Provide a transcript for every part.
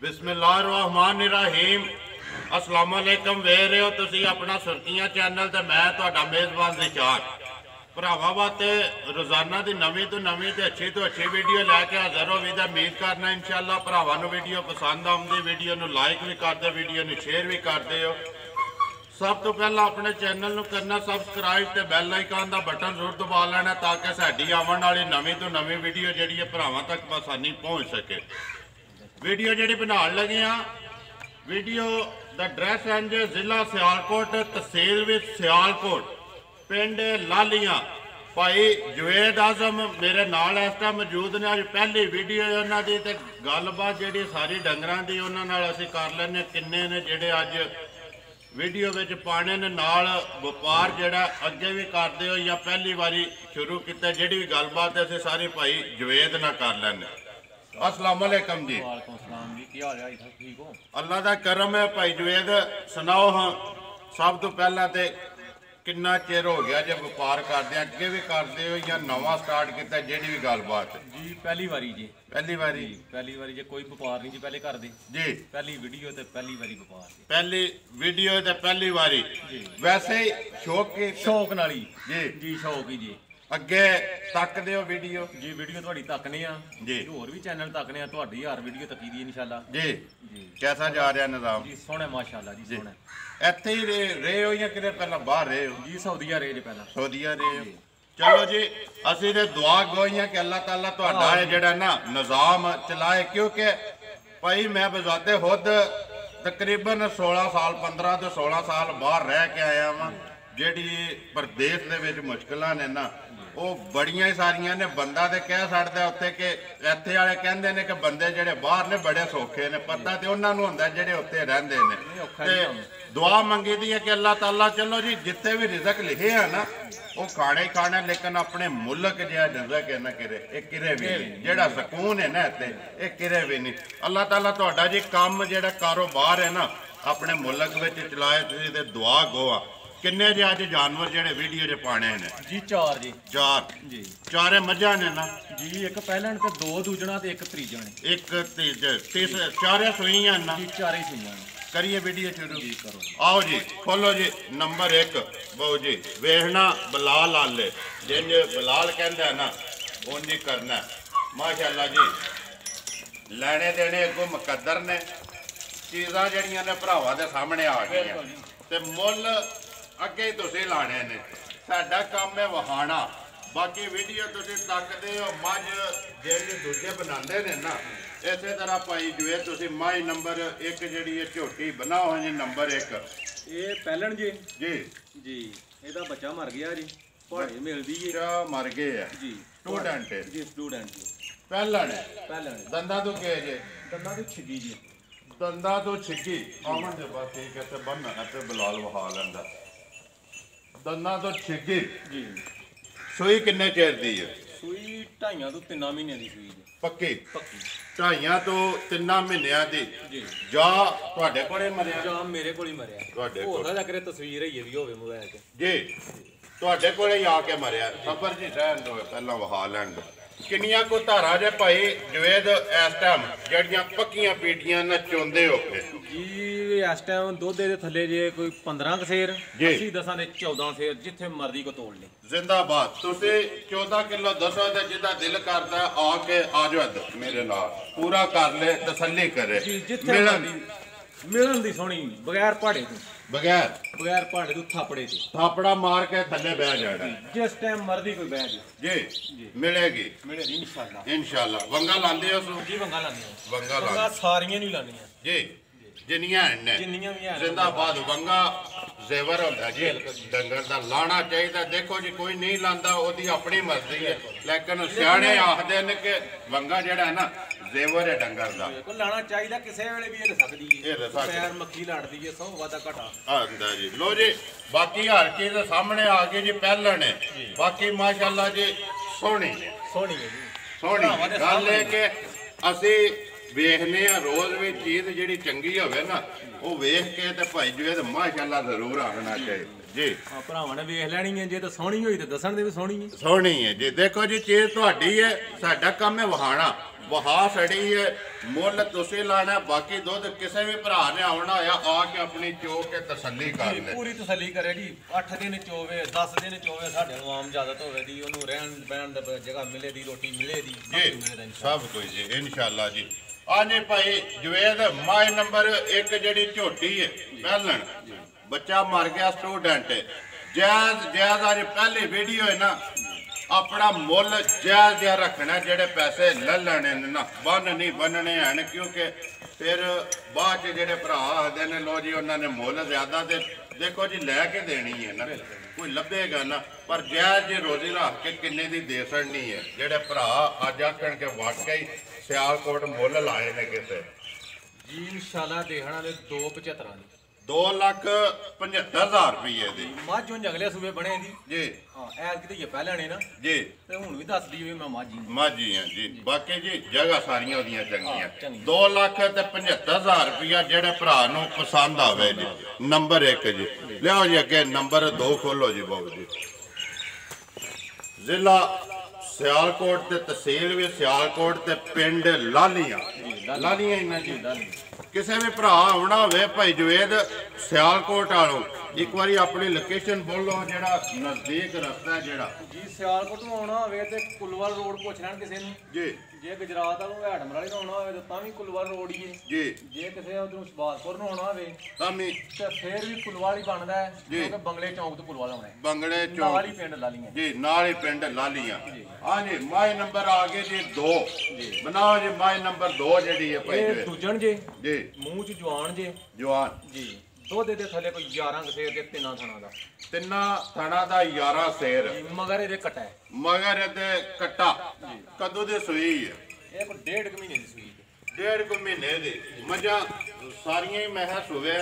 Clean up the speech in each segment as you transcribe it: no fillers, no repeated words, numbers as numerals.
बिस्मिल्लाहिर्रहमानिर्रहीम अस्सलाम वालेकुम वेख रहे हो तुसी अपना सुर्खियां चैनल ते मैं तुहाडा मेज़बान ज़िशान भरावां वास्ते रोज़ाना की नवीं तो नवीं ते अच्छी वीडियो लैके हाज़र हो भी उम्मीद करना इंशाअल्लाह भरावां नूं वीडियो पसंद आउंदी वीडियो नूं लाइक भी करदे वीडियो नूं शेयर भी करदे हो। सब तो पहला अपने चैनल नूं करना सबसक्राइब ते बैल आइकन का बटन जरूर दबा लेना ताकि साडी आवन वाली नवीं तो नवीं वीडियो जिहड़ी है भरावां तक आसानी पहुँच सके। वीडियो जी बनाने लगे हाँ वीडियो द ड्रैस इंज जिला सियालकोट तहसील विच सियालकोट पिंड लालियां भाई जवेद आजम मेरे नाल इस टाइम मौजूद ने। अज पहली वीडियो उन्होंने तो गलबात जी सारी डंगरां दी उन्होंने असीं कर लैने किन्ने ने जेडे अज वीडियो में पाने ने नाल व्यापार जोड़ा अगे भी करते हो या पहली बारी शुरू किया जी भी गलबात असीं सारी भाई जवेद ना कर लैने। अस्सलाम वालेकुम जी। ठीक हो? अल्लाह का करम है भाई जवेद सुनाओ हाँ सब तो पहला तो कितना चिर हो गया जो व्यापार करते अगे भी करते हो या नवा स्टार्ट किया जी भी गलबात? जी पहली बारी जी। पहली बारी जी कोई व्यापार नहीं जी पहले करते जी पहली वीडियो ते पहली बारी व्यापार पहली वीडियो ते पहली बारी जी। वैसे ही शौक नाली जी जी शौक ही जी अगे तकदे हो वीडियो जी वीडियो थोड़ी तकने जी होर भी चैनल तकने थोड़ी हर वीडियो तकी दी इंशाल्लाह जी जी। कैसा जा रहा निजाम? जी सोहना माशाल्लाह जी सोहना। ਇੱਥੇ ਹੀ ਰਹੇ ਹੋ ਜਾਂ ਕਿਤੇ ਪਹਿਲਾਂ ਬਾਹਰ ਰਹੇ ਹੋ? जी सऊदीया रहे जी पहला ਸਊਦੀਆ ਰਹੇ ਹੋ। ਚਲੋ ਜੀ ਅਸੀਂ ਤੇ ਦੁਆ ਗੋਈਆਂ ਕਿ ਅੱਲਾਹ ਤਾਲਾ ਤੁਹਾਡਾ ਇਹ ਜਿਹੜਾ ਨਾ ਨਿਜ਼ਾਮ ਚਲਾਏ ਕਿਉਂਕਿ ਭਾਈ ਮੈਂ ਬਜ਼ਾਤੇ ਖੁਦ ਤਕਰੀਬਨ 16 ਸਾਲ 15 ਤੋਂ 16 ਸਾਲ ਬਾਹਰ ਰਹਿ ਕੇ ਆਇਆ ਵਾਂ। ਜਿਹੜੀ ਪ੍ਰਦੇਸ਼ ਦੇ ਵਿੱਚ ਮੁਸ਼ਕਲਾਂ ਨੇ ਨਾ ਉਹ ਬੜੀਆਂ ਹੀ ਸਾਰੀਆਂ ਨੇ। ਬੰਦਾ ਤੇ ਕਹਿ ਛੱਡਦਾ ਉੱਥੇ ਕਿ ਇੱਥੇ ਵਾਲੇ ਕਹਿੰਦੇ ਨੇ ਕਿ ਬੰਦੇ ਜਿਹੜੇ ਬਾਹਰ ਨੇ ਬੜੇ ਸੌਖੇ ਨੇ, ਪਤਾ ਤੇ ਉਹਨਾਂ ਨੂੰ ਹੁੰਦਾ ਜਿਹੜੇ ਉੱਥੇ ਰਹਿੰਦੇ ਨੇ। ਤੇ ਦੁਆ ਮੰਗੀ ਦੀ ਹੈ ਕਿ ਅੱਲਾਹ ਤਾਲਾ ਚਲੋ ਜੀ ਜਿੱਥੇ ਵੀ ਰਿਜ਼ਕ ਲਿਖੇ ਆ ਨਾ ਉਹ ਖਾਣੇ ਹੀ ਖਾਣਾ ਲੇਕਿਨ ਆਪਣੇ ਮੁਲਕ ਜਿਹੜਾ ਰਿਜ਼ਕ ਹੈ ਨਾ ਕਿਰੇ ਇਹ ਕਿਰੇ ਵੀ ਨਹੀਂ, ਜਿਹੜਾ ਸਕੂਨ ਹੈ ਨਾ ਇੱਥੇ ਇਹ ਕਿਰੇ ਵੀ ਨਹੀਂ। ਅੱਲਾਹ ਤਾਲਾ ਤੁਹਾਡਾ ਜੀ ਕੰਮ ਜਿਹੜਾ ਕਾਰੋਬਾਰ ਹੈ ਨਾ ਆਪਣੇ ਮੁਲਕ ਵਿੱਚ ਚਲਾਏ ਤੁਸੀਂ ਤੇ ਦੁਆ ਗੋਆ। किन्ने जे अज जानवर जेडे वीडियो च पाने ने? जी चार जी चार जी चारे मझां ने ना जी एक पहलन ते दो दूजना ते एक त्रीजन एक तीस चारे सूइयां ना जी चारे सूइयां करिए वीडियो शुरू जी करो। आओ जी खोलो जी नंबर 1 बहु जी वेखना बलाल आले जिंज बलाल कहंदा ना उंज ही करना माशाअल्लाह जी। लैने देने अगों मुकद्दर ने चीज़ां जड़ियां ने भरावां दे सामने आ गईयां ते मुल अगे ही तुसीं लाने ने। साडा काम है वहाना बाकी वीडियो तुसीं तकदे हो मझ जिहड़े दूजे बनाते ने ना इसे तरह भाई जो तुसीं माई नंबर 1 जिहड़ी है झोटी बनाओ जी नंबर 1 ये पहलन जी जी जी ਇਹਦਾ ਬੱਚਾ ਮਰ ਗਿਆ ਜੀ ਭਾੜੇ ਮਿਲਦੀ ਜੀ मर गए है जी स्टूडेंट जी स्टूडेंट जी पहलन दंदा तो के जे ਦੰਦਾਂ ਦੀ ਛਿੱਗੀ ਜੀ दंदा तो छिगी आमन दे बस ठीक है ते बनना ते बिलाल वहा लैंदा दंदा तो छिगी जी। सूई किन्ने चेर दी है? ਸੂਈ 2.5 ਤੋਂ 3 ਮਹੀਨਿਆਂ ਦੀ ਸੂਈ ਜੀ पक्की ਪੱਕੀ 2.5 ਤੋਂ 3 ਮਹੀਨਿਆਂ ਦੀ ਜੀ। ਜਾ ਤੁਹਾਡੇ ਕੋਲੇ ਮਰਿਆ? ਜਾਂ ਮੇਰੇ ਕੋਲ ਹੀ ਮਰਿਆ ਤੁਹਾਡੇ ਹੋ ਕੋਲ ਸਕਦਾ ਕਰੇ ਤਸਵੀਰ ਹੀ ਵੀ ਹੋਵੇ ਮੋਬਾਈਲ 'ਚ ਜੀ ਤੁਹਾਡੇ ਕੋਲੇ ਹੀ ਆ ਕੇ ਮਰਿਆ। ਸਬਰ ਜੀ ਰਹਿਣ ਦੋ ਪਹਿਲਾਂ ਵਹਾ ਲੈਣ ਦੋ। ਕਿੰਨੀਆਂ ਕੋ ਧਾਰਾ ਜੇ ਭਾਈ ਜਵੇਦ ਇਸ ਟਾਈਮ ਜਿਹੜੀਆਂ ਪੱਕੀਆਂ ਪੀਟੀਆਂ ਨਾ ਚੋਂਦੇ ਹੋ ਕੇ? ਜੀ ਇਸ ਟਾਈਮ ਦੁੱਧ ਦੇ ਥੱਲੇ ਜੇ ਕੋਈ 15 ਸੇਰ ਜੀ। ਅਸੀਂ ਦਸਾਂ ਦੇ 14 ਸੇਰ ਜਿੱਥੇ ਮਰਜ਼ੀ ਕੋ ਤੋੜ ਲੈ। जिंदाबाद तुसी 14 किलो दसो तो जिदा दिल करता आके आ जाओ मेरे नाल पूरा कर ले तसल्ली करे ਜੀ ਜਿੱਥੇ ਮਿਲਣ ਦੀ ਸੋਹਣੀ ਬਗੈਰ ਪਹਾੜੇ ਤੋਂ बगैर ਪਹਾੜੇ ਤੋਂ ਥਾਪੜੇ ਤੇ थापड़ा मार के थले बह जाना ਜਿਸ ਟਾਈਮ ਮਰਜ਼ੀ ਕੋਈ ਬਹਿ ਜਾ जी मिलेगी ਮਿਲੇ ਜੀ ਇਨਸ਼ਾਅੱਲਾ। इंशाल्लाह वंगा लांदे हो सो ਜੀ ਵੰਗਾ ਲਾਉਂਦੇ ਆ वंगा ਵੰਗਾ लांदे ਸਾਰੀਆਂ ਨਹੀਂ ਲਾਉਣੀਆਂ जी जिन्नियां ने ਜਿੰਨੀਆਂ ਵੀ ਹੈ जिंदाबाद वंगा जेवर होता जी डंगर दा लाना चाहिए। देखो जी कोई नहीं लांदा ओदी अपनी मर्जी है लेकिन सियाणे आखदे ने कि वंगा जेड़ा है ना जेवर है डंगर दा ਕੋਈ ਲਾਣਾ ਚਾਹੀਦਾ ਕਿਸੇ ਵੇਲੇ ਵੀ ਇਹ ਸਕਦੀ ਇਹ ਹੈ ਰਹ ਸਕਦੀ। ਪੈਰ ਮੱਖੀ ਲੜਦੀ ਹੈ ਸੌ ਵਾਦਾ ਘਟਾ आंदा जी लो जी बाकी हर चीज सामने आ गई जी पहलन है बाकी माशाल्लाह जी सोहनी है ਸੋਹਣੀ ਹੈ ਜੀ सोहनी गल है कि ਅਸੀਂ ਵੇਖਨੇ ਆ ਰੋਜ਼ ਵੀ ਚੀਜ਼ ਜਿਹੜੀ ਚੰਗੀ ਹੋਵੇ ਨਾ ਉਹ ਵੇਖ ਕੇ ਤੇ ਭਾਈ ਜੀ ਤੇ ਮਾਸ਼ਾਅੱਲਾ ਜ਼ਰੂਰ ਆਖਣਾ ਚਾਹੀਦਾ ਜੀ। ਆ ਭਰਾਵਾਂ ਨੇ ਵੇਖ ਲੈਣੀ ਹੈ ਜੇ ਤਾਂ ਸੋਹਣੀ ਹੋਈ ਤੇ ਦੱਸਣ ਦੇ ਵੀ ਸੋਹਣੀ ਹੈ। ਸੋਹਣੀ ਹੈ ਜੀ। ਦੇਖੋ ਜੀ ਚੀਜ਼ ਤੁਹਾਡੀ ਹੈ ਸਾਡਾ ਕੰਮ ਹੈ ਵਹਾਣਾ ਵਹਾ ਸੜੀ ਹੈ, ਮੁੱਲ ਤੁਸੀਂ ਲਾਣਾ। ਬਾਕੀ ਦੁੱਧ ਕਿਸੇ ਵੀ ਭਰਾ ਨੇ ਆਉਣਾ ਹੋਇਆ ਆ ਕੇ ਆਪਣੀ ਚੋ ਕੇ ਤਸੱਲੀ ਕਰ ਲੈ। ਪੂਰੀ ਤਸੱਲੀ ਕਰੇ ਜੀ। 8 ਦਿਨ ਚੋਵੇ 10 ਦਿਨ ਚੋਵੇ, ਸਾਡੇ ਨੂੰ ਆਮ ਇਜਾਜ਼ਤ ਹੋਵੇ ਦੀ, ਉਹਨੂੰ ਰਹਿਣ ਬਹਿਣ ਦੀ ਜਗ੍ਹਾ ਮਿਲੇ ਦੀ, ਰੋਟੀ ਮਿਲੇ ਦੀ, ਜੀ ਸਭ ਕੁਝ ਜੀ ਇਨਸ਼ਾਅੱਲਾ ਜੀ। ਹਾਂਜੀ ਭਾਈ ਜਵੇਦ ਮਾਈ ਨੰਬਰ 1 ਜਿਹੜੀ ਝੋਟੀ ਹੈ ਪਹਿਲਣ ਬੱਚਾ ਮਰ ਗਿਆ ਸਟੂਡੈਂਟ ਜਾਇਜ਼ ਅੱਜ ਪਹਿਲੀ ਵੀਡੀਓ ਹੈ ਨਾ, ਆਪਣਾ ਮੁੱਲ ਜਾਇਜ਼ ਜਿਹਾ ਰੱਖਣਾ। ਜਿਹੜੇ ਪੈਸੇ ਲੈ ਲੈਣੇ ਨੇ ਨਾ ਬੰਨ ਨਹੀਂ ਬੰਨਣੇ ਹਨ, ਕਿਉਂਕਿ ਫਿਰ ਬਾਅਦ ਚ ਜਿਹੜੇ ਭਰਾ ਆਖਦੇ ਨੇ ਲੋ ਜੀ ਉਹਨਾਂ ਨੇ ਮੁੱਲ ਜ਼ਿਆਦਾ ਤੇ ਦੇਖੋ ਜੀ ਲੈ ਕੇ ਦੇਣੀ ਹੈ ਨਾ, ਕੋਈ ਲੱਭੇਗਾ ਨਾ। ਪਰ ਜਾਇਜ਼ ਜੀ ਰੋਜ਼ੀ ਰੱਖ ਕੇ ਕਿੰਨੇ ਦੀ ਦੇ ਸੜਨੀ ਹੈ। ਜਿਹੜੇ ਭਰਾ ਅੱਜ ਆਖਣ ਕੇ ਵਾਕਈ ਸਿਆਲਕੋਟ ਮੁੱਲ ਲਾਏ ਨੇ ਕਿਤੇ ਜੀ ਇਨਸ਼ਾਅੱਲਾ ਦੇਖਣਾ ਦੇ 275 ਦੀ 2,75,000 ਰੁਪਏ ਦੀ ਮੱਝ ਹੁਣ ਅਗਲੇ ਸੂਬੇ ਬਣੇ ਦੀ ਜੀ। ਹਾਂ ਐਤ ਕਿਤੇ ਪਹਿਲਾਂ ਨੇ ਨਾ ਜੀ ਤੇ ਹੁਣ ਵੀ ਦੱਸਦੀ ਹੋਈ ਮੈਂ ਮਾਝੀ ਮਾਝੀ ਆ ਜੀ। ਬਾਕੀ ਜੀ ਜਗ੍ਹਾ ਸਾਰੀਆਂ ਉਹਦੀਆਂ ਚੰਗੀਆਂ। ਚੰਗੀ। 2,75,000 ਰੁਪਇਆ ਜਿਹੜੇ ਭਰਾ ਨੂੰ ਪਸੰਦ ਆਵੇ ਜੀ। ਨੰਬਰ 1 ਜੀ ਲਿਆਓ ਜੀ ਅੱਗੇ ਨੰਬਰ 2 ਖੋਲੋ ਜੀ ਬਾਬੂ ਜੀ। ਜ਼ਿਲ੍ਹਾ ਸਿਆਲਕੋਟ ਤੇ ਤਹਿਸੀਲ ਵੀ ਸਿਆਲਕੋਟ ਤੇ ਪਿੰਡ ਲਾਲੀਆਂ ਇਹਨਾਂ ਜੀ। ਕਿਸੇ ਵੀ ਭਰਾ ਆਉਣਾ ਹੋਵੇ ਭਾਈ ਜਵੇਦ ਸਿਆਲਕੋਟ ਵਾਲੋਂ ਇੱਕ ਵਾਰੀ ਆਪਣੀ ਲੋਕੇਸ਼ਨ ਬੋਲੋ, ਜਿਹੜਾ ਨਜ਼ਦੀਕ ਰਸਤਾ ਜਿਹੜਾ ਜੀ। ਸਿਆਲਕੋਟ ਨੂੰ ਆਉਣਾ ਹੋਵੇ ਤੇ ਕੁਲਵਲ ਰੋਡ ਪੁੱਛ ਲੈਣ ਕਿਸੇ ਨੂੰ ਜੀ। ਜੇ ਗੁਜਰਾਤ ਵਾਲੋਂ ਹੈਡਮਰ ਵਾਲੇ ਨੂੰ ਆਉਣਾ ਹੋਵੇ ਤਾਂ ਵੀ ਕੁਲਵਲ ਰੋਡ ਹੀ ਹੈ ਜੀ। ਜੇ ਕਿਸੇ ਉਧਰੋਂ ਸ਼ਬਾਦਪੁਰ ਨੂੰ ਆਉਣਾ ਹੋਵੇ ਤਾਂ ਵੀ ਤੇ ਫੇਰ ਵੀ ਕੁਲਵਲ ਹੀ ਬਣਦਾ ਹੈ, ਕਿਉਂਕਿ ਬੰਗਲੇ ਚੌਂਕ ਤੋਂ ਕੁਲਵਲ ਆਉਣਾ ਹੈ। ਬੰਗਲੇ ਨਾਲ ਚੌਂਕ ਹੀ ਪਿੰਡ ਲਾਲੀਆਂ ਜੀ, ਨਾਲ ਹੀ ਪਿੰਡ ਲਾਲੀਆਂ। ਹਾਂਜੀ ਮਾਈ ਨੰਬਰ ਆ ਗਏ ਜੀ 2 ਬਣਾਓ ਜੀ। ਮਾਈ ਨੰਬਰ 2 ਜਿਹੜੀ ਹੈ ਭਾਈ ਇਹ ਦੂਜਣ ਜੇ ਜੀ, ਮੂੰਹ ਚ ਜਵਾਨ ਜੇ ਜਵਾਨ ਜੀ। ਦੁੱਧ ਦੇ ਥੱਲੇ ਕੋਈ 11 ਕਸੇਰ ਦੇ 3 ਥਣਾ ਦਾ, ਤਿੰਨਾਂ ਥਣਾ ਦਾ 11 ਸੇਰ ਮਗਰ ਇਹਦੇ ਕਟਾ ਹੈ। ਮਗਰ ਇਹਦੇ ਕੱਟਾ ਕਦੋਂ ਦੇ ਸੂਈ ਹੈ? ਇਹ ਕੋਈ 1.5 ਮਹੀਨੇ ਦੀ ਸੂਈ 1.5 ਮਹੀਨੇ ਦੀ ਮੱਝਾਂ ਸਾਰੀਆਂ ਹੀ ਮੈਂ ਕਿਹਾ ਸੁਵੇ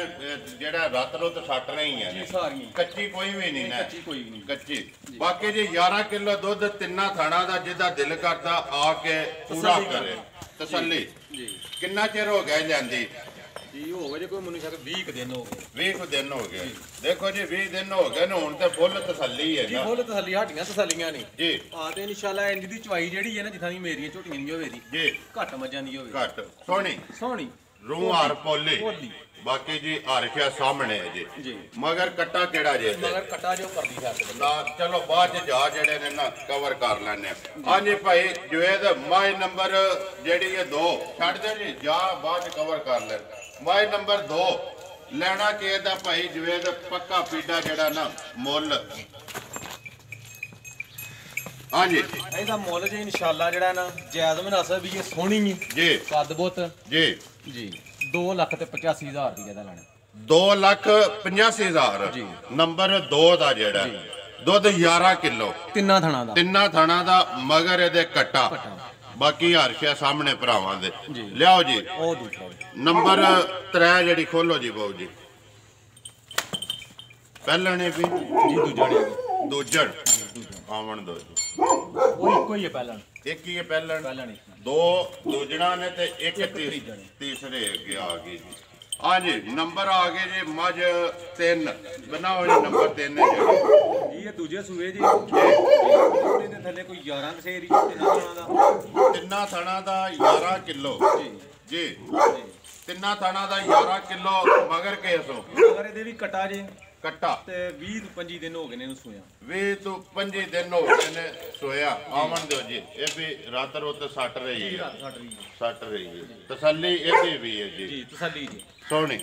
ਜਿਹੜਾ ਰਾਤ ਰੁੱਤ ਸੱਟ ਰਹੀ ਹੈ ਜੀ। ਸਾਰੀਆਂ ਕੱਚੀ ਕੋਈ ਵੀ ਨਹੀਂ ਨਾ, ਕੱਚੀ ਕੋਈ ਵੀ ਨਹੀਂ ਕੱਚੀ। ਬਾਕੀ ਜੀ 11 ਕਿਲੋ ਦੁੱਧ ਤਿੰਨਾਂ ਥਾਣਾ ਦਾ, ਜਿਹਦਾ ਦਿਲ ਕਰਦਾ ਆ ਕੇ ਪੂਰਾ ਕਰੇ ਤਸੱਲੀ। ਜੀ। ਕਿੰਨਾ ਚਿਰ ਹੋ ਗਿਆ ਜਾਂਦੀ ਜੀ? ਹੋ ਗਏ ਜੇ ਕੋਈ ਮੈਨੂੰ ਸ਼ੱਕ 20 ਦਿਨ ਹੋ ਗਏ। 20 ਦਿਨ ਹੋ ਗਏ। ਦੇਖੋ ਜੀ 20 ਦਿਨ ਹੋ ਗਏ ਨੇ, ਹੁਣ ਤੇ ਫੁੱਲ ਤਸੱਲੀ ਹੈ ਜੀ। ਨਾ ਫੁੱਲ ਤਸੱਲੀ ਹੱਡੀਆਂ ਤਸੱਲੀਆਂ ਨੇ ਜੀ। ਆ ਤੇ ਇਨਸ਼ਾਅੱਲਾ ਇੰਜ ਦੀ ਚਵਾਈ ਜਿਹੜੀ ਹੈ ਨਾ, ਜਿੱਥਾਂ ਦੀ ਮੇਰੀਆਂ ਝੋਟੀਆਂ ਦੀ ਹੋਵੇ ਦੀ ਜੀ, ਘੱਟ ਮੱਝਾਂ ਦੀ ਹੋਵੇ, ਘੱਟ ਸੋਹਣੀ ਸੋਹਣੀ ਰੂਹ ਹਾਰ ਪੋਲੀ। ਪੋਲੀ। ਬਾਕੀ ਜੀ ਹਰਸ਼ਾ ਸਾਹਮਣੇ ਹੈ ਜੀ। ਜੀ। ਮਗਰ ਕੱਟਾ ਕਿਹੜਾ ਜੇ ਮਗਰ ਕਟਾ ਜੋ ਕਰਦੀ ਹੈ ਨਾ, ਚਲੋ ਬਾਅਦ ਚ ਜਾ ਜਿਹੜੇ ਨੇ ਨਾ ਕਵਰ ਕਰ ਲੈਣੇ। ਹਾਂਜੀ ਭਾਈ ਜਵੇਦ ਮਾਈ ਨੰਬਰ ਜਿਹੜੀ ਹੈ 2 ਛੱਡ ਦੇ ਜੀ, ਜਾ ਬਾਅਦ ਚ ਕਵਰ ਕਰ ਲੈ। ਮਾਈ ਨੰਬਰ 2 ਲੈਣਾ ਕਿ ਦਾ ਭਾਈ ਜਵੇਦ ਪੱਕਾ ਪੀਡਾ ਜਿਹੜਾ ਨਾ ਮੁੱਲ। ਹਾਂਜੀ ਇਹਦਾ ਮੁੱਲ ਜੇ ਇਨਸ਼ਾਅੱਲਾ ਜਿਹੜਾ ਨਾ ਜਾਇਜ਼ ਮਨਾਸਬ ਵੀ ਇਹ ਸੋਹਣੀ ਹੈ ਜੀ। ਕੱਦ ਬੁੱਤ ਜੀ ਜੀ 2,85,000 ਰੁਪਏ ਦਾ ਲੈਣਾ। 2,85,000 ਜੀ। ਨੰਬਰ 2 ਦਾ ਜਿਹੜਾ ਦੁੱਧ 11 ਕਿਲੋ ਤਿੰਨਾਂ ਥਣਾ ਦਾ, ਤਿੰਨਾਂ ਥਾਣਾ ਦਾ, ਮਗਰ ਇਹਦੇ ਕੱਟਾ। ਬਾਕੀ ਹਰਸ਼ਾ ਸਾਹਮਣੇ ਭਰਾਵਾਂ ਦੇ। ਲਿਆਓ ਜੀ ਉਹ ਦੂਸਰਾ ਨੰਬਰ 3 ਜਿਹੜੀ ਖੋਲੋ ਜੀ ਬਾਬੂ ਜੀ। ਪਹਿਲਾਂ ਨੇ ਵੀ ਜੀ ਦੂਜਾ ਦੂਜਣ ਆਵਣ ਦੋ ਜੀ। ਉਹ ਇੱਕੋ ਹੀ ਹੈ ਪਹਿਲਾਂ ਇੱਕ ਹੀ ਹੈ ਪਹਿਲਾਂ ਨਹੀਂ। 2 ਦੂਜਣਾ ਨੇ ਤੇ ਇੱਕ ਤੀਸਰੇ ਅੱਗੇ ਆ ਗਈ ਜੀ। ਹਾਂਜੀ ਨੰਬਰ ਆ ਗਏ ਜੀ ਮੱਝ 3 ਬਣਾਓ ਜੀ। ਨੰਬਰ 3 ਹੈ ਜੀ। ਇਹ ਦੂਜੇ ਸੂਏ ਜੀ। ਇਹਦੇ ਥੱਲੇ ਕੋਈ 11 ਕਸੇਰੀ ਤਿੰਨਾਂ ਥਣਾ ਦਾ 11 ਕਿਲੋ ਜੀ। ਤਿੰਨਾਂ ਥਣਾ ਦਾ 11 ਕਿਲੋ ਮਗਰ ਕੇਸੋ ਮਗਰ ਇਹਦੇ ਵੀ ਕਟਾ ਜੇ ਕੱਟਾ ਤੇ 20 ਤੋਂ 25 ਦਿਨ ਹੋ ਗਏ ਨੇ ਇਹਨੂੰ ਸੂਇਆ। 20 ਤੋਂ 25 ਦਿਨ ਹੋ ਗਏ ਨੇ ਸੋਇਆ। ਆਵਣ ਦਿਓ ਜੀ। ਇਹ ਵੀ ਰਾਤ ਰੋਤ ਸੱਟ ਰਹੀ ਹੈ, ਸੱਟ ਰਹੀ ਹੈ। ਤਸੱਲੀ ਇਹਦੀ ਵੀ ਹੈ ਜੀ। ਜੀ ਤਸੱਲੀ ਜੀ ਸੋਹਣੀ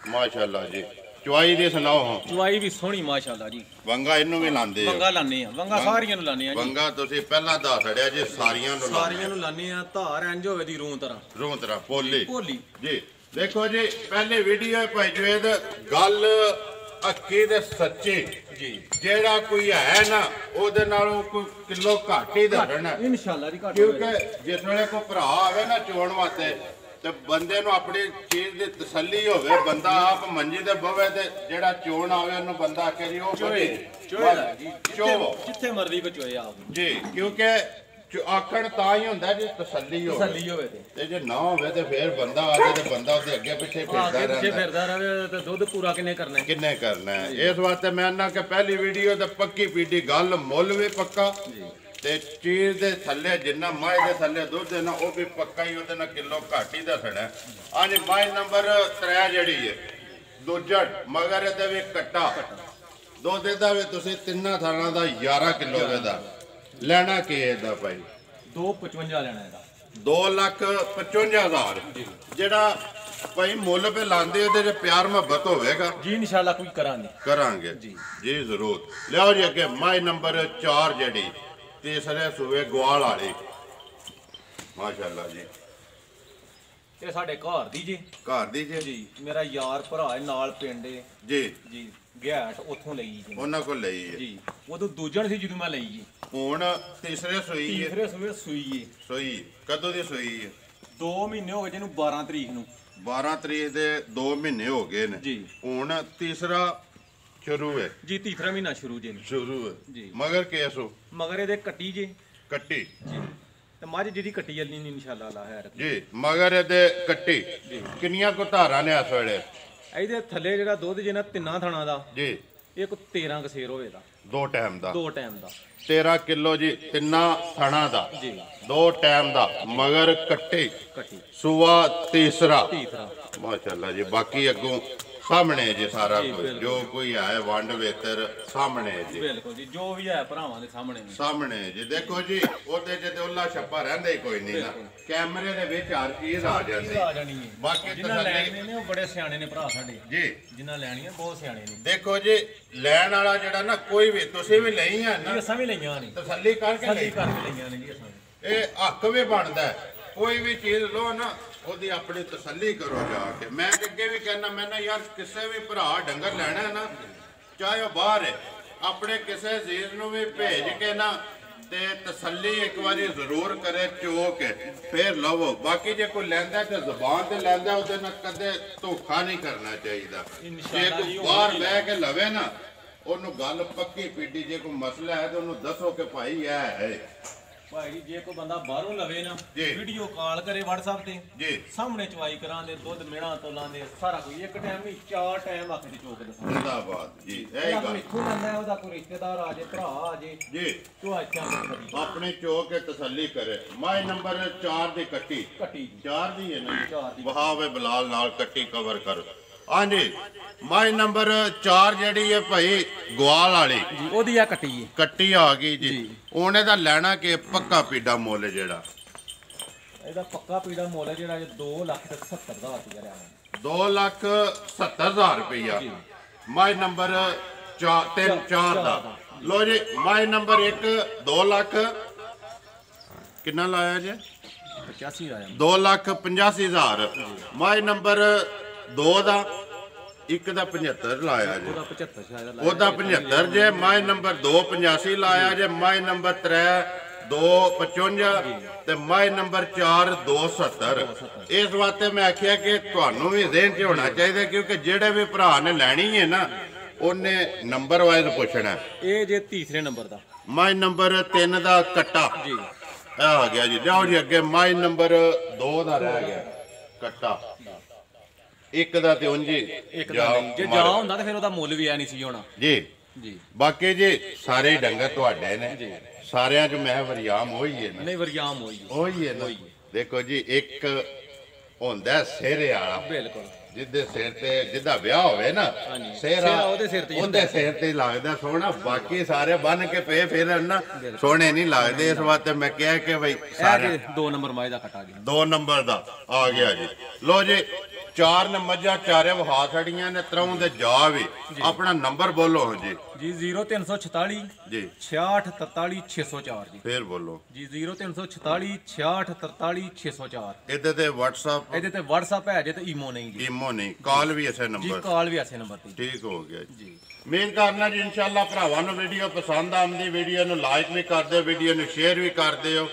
ਮਾਸ਼ਾਅੱਲਾ ਜੀ। ਚੁਆਈ ਦੀ ਸੁਣਾਓ ਹਾਂ। ਚੁਆਈ ਵੀ ਸੋਹਣੀ ਮਾਸ਼ਾਅੱਲਾ ਜੀ। ਵੰਗਾ ਇਹਨੂੰ ਵੀ ਲਾਉਂਦੇ ਵੰਗਾ ਲਾਣੇ ਆ, ਵੰਗਾ ਸਾਰੀਆਂ ਨੂੰ ਲਾਣੇ ਆ ਜੀ। ਵੰਗਾ ਤੁਸੀਂ ਪਹਿਲਾਂ ਦੱਸ ਛੜਿਆ ਜੀ ਸਾਰੀਆਂ ਨੂੰ ਲਾਣੇ ਆ। ਧਾਰ ਇੰਜ ਹੋਵੇ ਦੀ ਰੂਹ ਤਰ੍ਹਾਂ ਪੋਲੀ ਭੋਲੀ ਜੀ। ਦੇਖੋ ਜੀ ਪਹਿਲੇ ਵੀਡੀਓ ਭਾਈ ਜਵੇਦ ਗੱਲ ਅੱਕੀ ਦੇ ਸੱਚੀ ਜੀ। ਜਿਹੜਾ ਕੋਈ ਹੈ ਨਾ ਉਹਦੇ ਨਾਲੋਂ ਕੋਈ ਕਿਲੋ ਘੱਟ ਹੀ ਧਰਨਾ ਇਨਸ਼ਾਅੱਲਾ ਜੀ ਘੱਟ। ਕਿਉਂਕਿ ਜਿਸ ਵੇਲੇ ਕੋਈ ਭਰਾ ਆਵੇ ਨਾ ਚੋਣ ਵਾਸਤੇ ਤੇ ਬੰਦੇ ਨੂੰ ਆਪਣੀ ਚੀਜ਼ ਦੀ ਤਸੱਲੀ ਹੋਵੇ। ਬੰਦਾ ਆਪ ਮੰਜੀ ਤੇ ਬਵੇ ਤੇ ਜਿਹੜਾ ਚੋਣ ਆਵੇ ਉਹਨੂੰ ਬੰਦਾ ਆਖੇ ਜੀ ਉਹ ਚੋਏ ਜਿੱਥੇ ਮਰਜ਼ੀ ਕੋ ਚੋਏ ਆਪ ਜੀ। ਕਿਉਂਕਿ ਆਖਣ ਤਾਂ ਹੀ ਹੁੰਦਾ ਜੇ ਤਸੱਲੀ ਹੋਵੇ ਤੇ ਜੇ ਨਾ ਹੋਵੇ ਤੇ ਫੇਰ ਬੰਦਾ ਆ ਜਾਏ ਤੇ ਬੰਦਾ ਉਹਦੇ ਅੱਗੇ ਪਿੱਛੇ ਫਿਰਦਾ ਰਹੇ ਤੇ ਦੁੱਧ ਪੂਰਾ ਕਿੰਨੇ ਕਰਨਾ ਹੈ। ਇਸ ਵਾਸਤੇ ਮੈਂ ਨਾ ਕਿ ਪਹਿਲੀ ਵੀਡੀਓ ਤੇ ਪੱਕੀ ਪੀਡੀ ਗੱਲ ਮੁੱਲ ਵੀ ਪੱਕਾ ਤੇ ਚੀਜ਼ ਦੇ ਥੱਲੇ ਜਿੰਨਾ ਮਾਈ ਦੇ ਥੱਲੇ ਦੁੱਧ ਹੈ ਨਾ ਉਹ ਵੀ ਪੱਕਾ ਹੀ ਉਹਦੇ ਨਾਲ ਕਿਲੋ ਘੱਟ ਹੀ ਦੱਸਣਾ। ਹਾਂਜੀ ਮਾਈ ਨੰਬਰ 3 ਜਿਹੜੀ ਹੈ ਦੂਜਾ ਮਗਰ ਇਹਦੇ ਵੀ ਕੱਟਾ ਦੁੱਧ ਇਹਦਾ ਵੀ ਤੁਸੀਂ ਤਿੰਨਾਂ ਥਾਣਾ ਦਾ 11 ਕਿਲੋ ਦਾ ਲੈਣਾ ਕੀ ਇਹਦਾ ਭਾਈ 255 ਲੈਣਾ ਇਹਦਾ 2,55,000 ਜਿਹੜਾ ਭਾਈ ਮੁੱਲ ਪੇ ਲਾਂਦੇ ਉਹਦੇ ਚ ਪਿਆਰ ਮੁਹੱਬਤ ਹੋਵੇਗਾ ਜੀ ਇਨਸ਼ਾਅੱਲਾ ਕੋਈ ਕਰਾਂਗੇ ਜੀ ਜ਼ਰੂਰ। ਲਿਆਓ ਜੀ ਅੱਗੇ ਮਾਈ ਨੰਬਰ 4 ਜਿਹੜੀ ਤੀਸਰੇ ਸੂਏ ਗਵਾਲ ਵਾਲੀ ਮਾਸ਼ਾਅੱਲਾ ਜੀ ਇਹ ਸਾਡੇ ਘਰ ਦੀ ਜੀ ਮੇਰਾ ਯਾਰ ਭਰਾ ਹੈ ਨਾਲ ਪਿੰਡ ਹੈ ਜੀ ਗਿਆਟ ਉੱਥੋਂ ਲਈ ਜੀ ਉਹਨਾਂ ਕੋਲ ਲਈ ਹੈ ਜੀ ਉਦੋਂ ਦੂਜਣ ਸੀ ਜਦੋਂ ਮੈਂ ਲਈ ਜੀ ਹੁਣ ਤੀਸਰੇ ਸੂਈ ਹੈ ਸੂਈ ਕਦੋਂ ਦੀ ਸੂਈ ਹੈ 2 ਮਹੀਨੇ ਹੋ ਗਏ ਜਿਹਨੂੰ 12 ਤਰੀਕ ਨੂੰ 12 ਤਰੀਕ ਦੇ 2 ਮਹੀਨੇ ਹੋ ਗਏ ਨੇ ਜੀ ਹੁਣ ਤੀਸਰਾ ਸ਼ੁਰੂ ਹੈ ਜੀ ਤੀਸਰਾ ਮਹੀਨਾ ਸ਼ੁਰੂ ਹੈ ਜੀ ਮਗਰ ਕੇਸੋ ਮਗਰ ਇਹਦੇ ਕੱਟੀ ਜੀ ਕੱਟੀ ਜੀ ਤੇ ਮੱਝ ਜਿਹਦੀ ਕੱਟੀ ਜਲਨੀ ਨਹੀਂ ਇਨਸ਼ਾਅੱਲਾ ਅੱਲਾ ਹੈ ਜੀ ਮਗਰ ਇਹਦੇ ਕੱਟੀ ਕਿੰਨੀਆਂ ਕੋ ਧਾਰਾਂ ਨੇ ਇਸ ਵੇਲੇ ਇਹਦੇ ਥੱਲੇ ਜਿਹੜਾ ਦੁੱਧ ਜਿਹਨਾਂ ਤਿੰਨਾਂ ਥਾਣਾ ਦਾ ਜੀ ਇਹ ਕੋ 13 ਕਸੇਰ ਹੋਵੇਗਾ 2 ਟਾਈਮ ਦਾ 13 ਕਿਲੋ ਜੀ ਤਿੰਨਾਂ ਥਾਣਾ ਦਾ ਜੀ 2 ਟਾਈਮ ਦਾ ਮਗਰ ਕੱਟੀ ਸੂਆ ਤੀਸਰਾ ਮਾਸ਼ਾਅੱਲਾ ਜੀ। ਬਾਕੀ ਅੱਗੋਂ ਸਾਹਮਣੇ ਜੀ ਸਾਰਾ ਕੁਝ ਜੋ ਕੋਈ ਹੈ ਵੰਡ ਵੇਤਰ ਸਾਹਮਣੇ ਜੀ ਬਿਲਕੁਲ ਜੀ ਜੋ ਵੀ ਹੈ ਭਰਾਵਾਂ ਦੇ ਸਾਹਮਣੇ ਜੀ। ਦੇਖੋ ਜੀ ਉਹਦੇ ਚ ਤੇ ਉੱਲਾ ਛੱਪਾ ਰਹਿੰਦਾ ਹੀ ਕੋਈ ਨਹੀਂ ਨਾ ਕੈਮਰੇ ਦੇ ਵਿੱਚ ਹਰ ਚੀਜ਼ ਆ ਜਾਂਦੀ ਹੈ। ਬਾਕੀ ਜਿਨ੍ਹਾਂ ਲੈਣੇ ਨੇ ਉਹ ਬੜੇ ਸਿਆਣੇ ਨੇ ਭਰਾ ਸਾਡੇ ਜੀ ਜਿਨ੍ਹਾਂ ਲੈਣੀਆਂ ਬਹੁਤ ਸਿਆਣੇ ਨੇ। ਦੇਖੋ ਜੀ ਲੈਣ ਵਾਲਾ ਜਿਹੜਾ ਨਾ ਕੋਈ ਵੀ ਤੁਸੀਂ ਵੀ ਲਈ ਆ ਨਾ ਅਸਾਂ ਵੀ ਲਈਆਂ ਨੇ ਤਸੱਲੀ ਕਰਕੇ ਲਈਆਂ ਨੇ ਜੀ ਅਸਾਂ ਇਹ ਹੱਕ ਵੀ ਬਣਦਾ ਕੋਈ ਵੀ ਚੀਜ਼ ਲੋ ਨਾ ਉਹਦੀ ਆਪਣੀ ਤਸੱਲੀ ਕਰੋ ਜਾ ਕੇ। ਮੈਂ ਅੱਗੇ ਵੀ ਕਹਿਣਾ ਮੈਂ ਨਾ ਯਾਰ ਕਿਸੇ ਵੀ ਭਰਾ ਡੰਗਰ ਲੈਣਾ ਨਾ ਚਾਹੇ ਉਹ ਬਾਹਰ ਹੈ ਆਪਣੇ ਕਿਸੇ ਚੀਜ਼ ਨੂੰ ਵੀ ਭੇਜ ਕੇ ਨਾ ਤੇ ਤਸੱਲੀ ਇੱਕ ਵਾਰੀ ਜ਼ਰੂਰ ਕਰੇ ਚੋ ਕੇ ਫੇਰ ਲਵੋ। ਬਾਕੀ ਜੇ ਕੋਈ ਲੈਂਦਾ ਤੇ ਜ਼ੁਬਾਨ ਤੇ ਲੈਂਦਾ ਉਹਦੇ ਨਾਲ ਕਦੇ ਧੋਖਾ ਨਹੀਂ ਕਰਨਾ ਚਾਹੀਦਾ। ਜੇ ਕੋਈ ਬਾਹਰ ਬਹਿ ਕੇ ਲਵੇ ਨਾ ਉਹਨੂੰ ਗੱਲ ਪੱਕੀ ਪੀਡੀ ਜੇ ਕੋਈ ਮਸਲਾ ਹੈ ਤੇ ਉਹਨੂੰ ਦੱਸੋ ਕਿ ਭਾਈ ਇਹ ਹੈ ਭਾਈ ਜੇ ਕੋਈ ਬੰਦਾ ਬਾਹਰੋਂ ਲਵੇ ਨਾ ਵੀਡੀਓ ਕਾਲ ਕਰੇ WhatsApp ਤੇ ਜੀ ਸਾਹਮਣੇ ਚਵਾਈ ਕਰਾਂ ਦੇ ਦੁੱਧ ਮੇਣਾ ਤੋਲਾਂ ਦੇ ਸਾਰਾ ਕੋਈ ਇੱਕ ਟਾਈਮ ਨਹੀਂ 4 ਟਾਈਮ ਅੱਖ ਦੀ ਚੋਕ ਦੱਸਾਂ ਜ਼ਿੰਦਾਬਾਦ ਜੀ। ਇਹ ਗੱਲ ਇੱਥੋਂ ਲੈਂਦਾ ਉਹਦਾ ਕੋਈ ਰਿਸ਼ਤੇਦਾਰ ਆ ਜੇ ਭਰਾ ਆ ਜੇ ਜੀ ਤੂੰ ਅੱਛਾ ਆਪਣੇ ਚੋ ਕੇ ਤਸੱਲੀ ਕਰੇ। ਮਾਈ ਨੰਬਰ 4 ਦੀ ਕੱਟੀ 4 ਦੀ ਹੈ ਨਾ ਵਹਾਵੇ ਬਲਾਲ ਨਾਲ ਕੱਟੀ ਕਵਰ ਕਰ। ਹਾਂਜੀ ਮਾਈ ਨੰਬਰ 4 ਜਿਹੜੀ ਹੈ ਭਾਈ ਗਵਾਲ ਵਾਲੀ ਜੀ ਉਹਦੀ ਆ ਕੱਟੀ ਆ ਗਈ ਜੀ। ਉਹਨੇ ਦਾ ਲੈਣਾ ਕਿ ਪੱਕਾ ਪੀਡਾ ਮੁੱਲ ਜਿਹੜਾ ਇਹਦਾ ਪੱਕਾ ਪੀੜਾ ਮੁੱਲ ਹੈ ਜਿਹੜਾ 2,70,000 ਰੁਪਇਆ 2,70,000 ਰੁਪਇਆ ਮਾਈ ਨੰਬਰ 4 ਦਾ। ਲੋ ਜੀ ਮਾਈ ਨੰਬਰ 1 2 ਲੱਖ ਕਿੰਨਾ ਲਾਇਆ ਜੀ 2,85,000। ਮਾਈ ਨੰਬਰ 2 ਦਾ 1 ਦਾ 75 ਲਾਇਆ ਜੀ ਉਹਦਾ 75 ਜੇ। ਮਾਈ ਨੰਬਰ 2 85 ਲਾਇਆ ਜੇ। ਮਾਈ ਨੰਬਰ 3 255 ਤੇ ਮਾਈ ਨੰਬਰ 4 270। ਇਸ ਵਾਸਤੇ ਮੈਂ ਆਖਿਆ ਕਿ ਤੁਹਾਨੂੰ ਵੀ ਜ਼ਿਹਨ 'ਚ ਹੋਣਾ ਚਾਹੀਦਾ ਕਿਉਂਕਿ ਜਿਹੜੇ ਵੀ ਭਰਾ ਨੇ ਲੈਣੀ ਹੈ ਨਾ ਉਹਨੇ ਨੰਬਰ ਵਾਈਜ਼ ਪੁੱਛਣਾ। ਇਹ ਜੇ ਤੀਸਰੇ ਨੰਬਰ ਦਾ ਮਾਈ ਨੰਬਰ 3 ਦਾ ਕੱਟਾ ਜੀ ਆ ਗਿਆ ਜੀ। ਲਿਆਓ ਜੀ ਅੱਗੇ ਮਾਈ ਨੰਬਰ 2 ਦਾ ਰਹਿ ਗਿਆ ਕੱਟਾ 1 ਦਾ ਤੇ ਉਂਝ ਜੇ ਜਾ ਹੁੰਦਾ ਤਾਂ ਫਿਰ ਉਹਦਾ ਮੁੱਲ ਵੀ ਐ ਨਹੀਂ ਸੀ ਹੋਣਾ ਜੀ। ਬਾਕੀ ਜੀ ਸਾਰੇ ਡੰਗਰ ਤੁਹਾਡੇ ਨੇ ਸਾਰਿਆਂ 'ਚ ਮੈਂ ਵਰਿਆਮ ਹੋਈ ਹੈ ਨਾ ਨਹੀਂ ਵਰਿਆਮ ਹੋਈ ਹੈ ਨਾ। ਦੇਖੋ ਜੀ ਇੱਕ ਹੁੰਦਾ ਸਿਰ ਵਾਲਾ ਬਿਲਕੁਲ ਜਿੱਦੇ ਸਿਰ ਤੇ ਜਿੱਦਾ ਵਿਆਹ ਹੋਵੇ ਨਾ ਸਿਹਰਾ ਉਹਦੇ ਸਿਰ ਤੇ ਲੱਗਦਾ ਸੋਹਣਾ। ਬਾਕੀ ਸਾਰੇ ਬੰਨ ਕੇ ਪਏ ਫਿਰ ਨਾ ਸੋਹਣੇ ਨਹੀਂ ਲੱਗਦੇ। ਇਸ ਵਾਸਤੇ ਮੈਂ ਕਿਹਾ ਕਿ ਬਈ ਸਾਰੇ 2 ਨੰਬਰ ਮਾਈ ਦਾ ਕੱਟਾ ਗਿਆ 2 ਨੰਬਰ ਦਾ ਆ ਗਿਆ ਜੀ। ਲੋ ਜੀ 4 ਨੇ ਮੱਝਾਂ ਚਾਰੇ ਵਹਾ ਛੜੀਆਂ ਨੇ ਤਰੋਂ ਦੇ ਜਾ ਵੀ ਆਪਣਾ ਨੰਬਰ ਬੋਲੋ ਜੀ 0346 ਜੀ 6643 604 ਜੀ ਫੇਰ ਬੋਲੋ ਜੀ 0346 6643 604। ਇਹਦੇ ਤੇ WhatsApp ਹੈ ਜੇ ਤੇ ਈਮੋ ਨਹੀਂ ਜੀ ਈਮੋ ਨਹੀਂ ਕਾਲ ਵੀ ਇਸੇ ਨੰਬਰ ਜੀ ਕਾਲ ਵੀ ਇਸੇ ਨੰਬਰ ਤੇ ਠੀਕ ਹੋ ਗਿਆ ਜੀ। ਉਮੀਦ ਕਰਨਾ ਜੀ ਇਨਸ਼ਾਅੱਲਾ ਭਰਾਵਾਂ ਨੂੰ ਵੀਡੀਓ ਪਸੰਦ ਆਉਂਦੀ ਵੀਡੀਓ ਨੂੰ ਲਾਈਕ ਵੀ ਕਰਦੇ ਵੀਡੀਓ ਨੂੰ ਸ਼ੇਅਰ ਵੀ ਕਰਦੇ ਹੋ।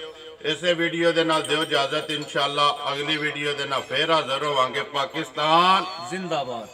ਇਸੇ ਵੀਡੀਓ ਦੇ ਨਾਲ ਦਿਓ ਇਜਾਜ਼ਤ। ਇਨਸ਼ਾਅੱਲਾ ਅਗਲੀ ਵੀਡੀਓ ਦੇ ਨਾਲ ਫੇਰ ਹਾਜ਼ਰ ਹੋਵਾਂਗੇ। ਪਾਕਿਸਤਾਨ ਜ਼ਿੰਦਾਬਾਦ।